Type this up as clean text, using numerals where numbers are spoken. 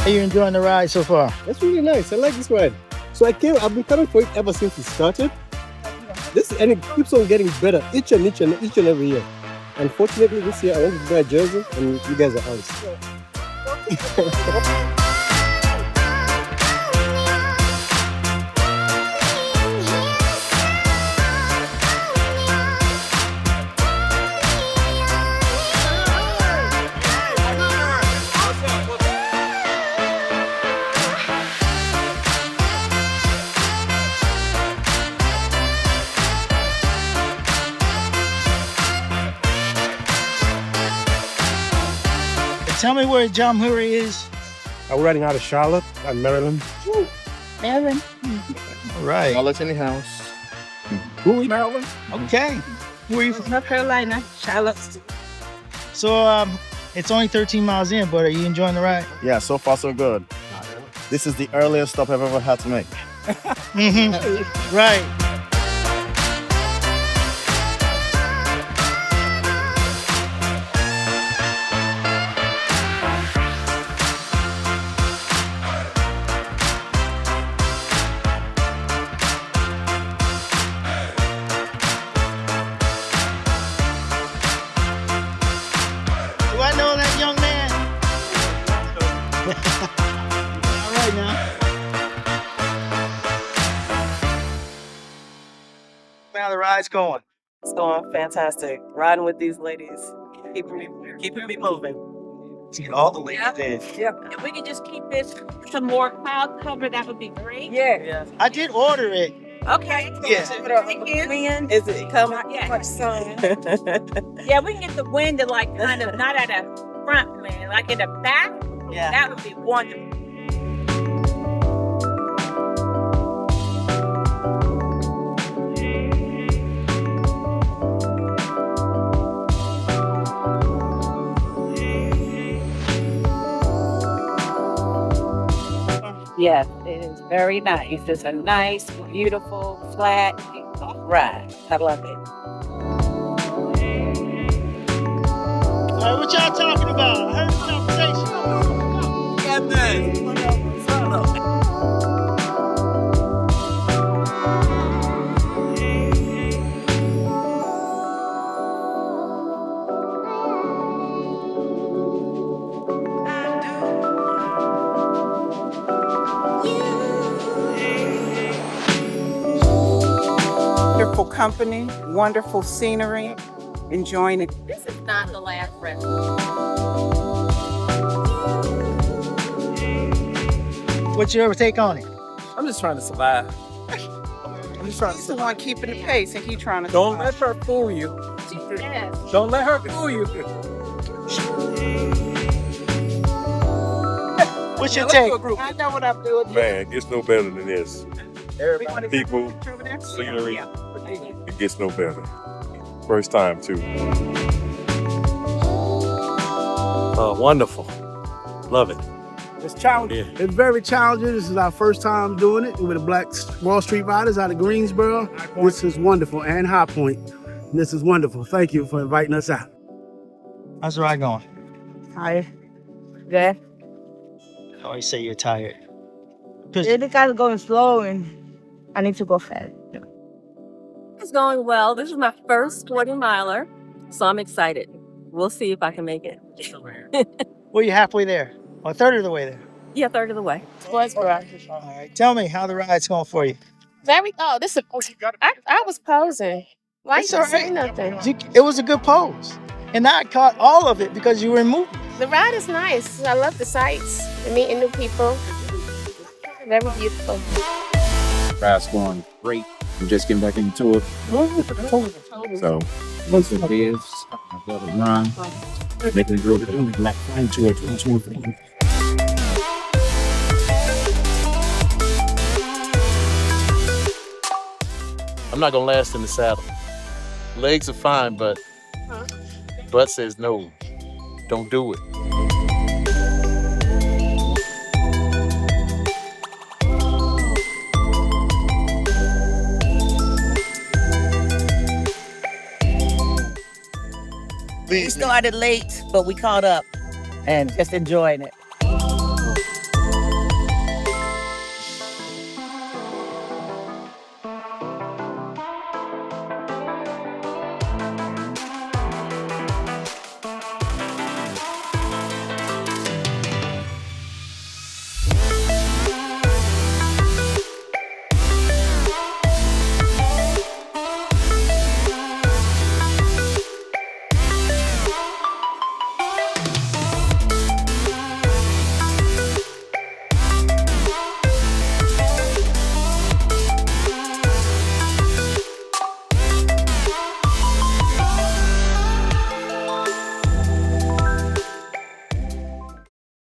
Are you enjoying the ride so far? That's really nice. I like this ride. So I've been coming for it ever since it started. And it keeps on getting better each and every year. Unfortunately, this year I went to buy a jersey and you guys are out. Tell me where Jamhuri is. We're riding out of Charlotte, Maryland. Maryland. All right. Charlotte's in the house. Who, Maryland? Okay. Where are you from? North Carolina, Charlotte. So it's only 13 miles in, but are you enjoying the ride? Yeah, so far so good. This is the earliest stop I've ever had to make. Right. Do I know that young man? All right now. How the ride's going? It's going fantastic. Riding with these ladies, keeping me moving. Let's get all the ladies in. Yeah. If we could just keep this some more cloud cover, that would be great. Yeah. I did order it. Okay. Yeah. Thank you. Wind, is it coming? Yeah. Sun. Yeah, we can get the wind to like kind of not at the front, man, like in the back. Yeah. That would be wonderful. Yes, it is very nice. It's a nice, beautiful, flat ride. I love it. All right, what y'all talking about? I heard the conversation. Wonderful company, wonderful scenery, enjoying it. This is not the last rest. What's your take on it? I'm just trying to survive. I'm just trying to He's the survive. one keeping the pace and he trying to Don't let her fool you. Yes. Don't let her fool you. What's your take? I know what I'm doing. Man, it gets no better than this. Everybody People, scenery, it gets no better. First time, too. Wonderful. Love it. It's challenging. Yeah. It's very challenging. This is our first time doing it with the Black Wall Street Riders out of Greensboro. This is wonderful, and High Point. This is wonderful. Thank you for inviting us out. How's the ride going? Hi. Good. I always say you're tired. The guy's going slow and I need to go fast. It's going well. This is my first 40 miler, so I'm excited. We'll see if I can make it. Well, you're halfway there, or a third of the way there. Yeah, third of the way. All right, tell me how the ride's going for you. This is. I was posing. Why It's you all say right. nothing? It was a good pose, and I caught all of it because you were in movement. The ride is nice. I love the sights and meeting new people. Very beautiful. Ride's going great. I'm just getting back into it. So, once it is, I've got to run. Making it good. Black Fine Tour 2023. I'm not gonna last in the saddle. Legs are fine, but butt says no. Don't do it. We started late, but we caught up and just enjoying it.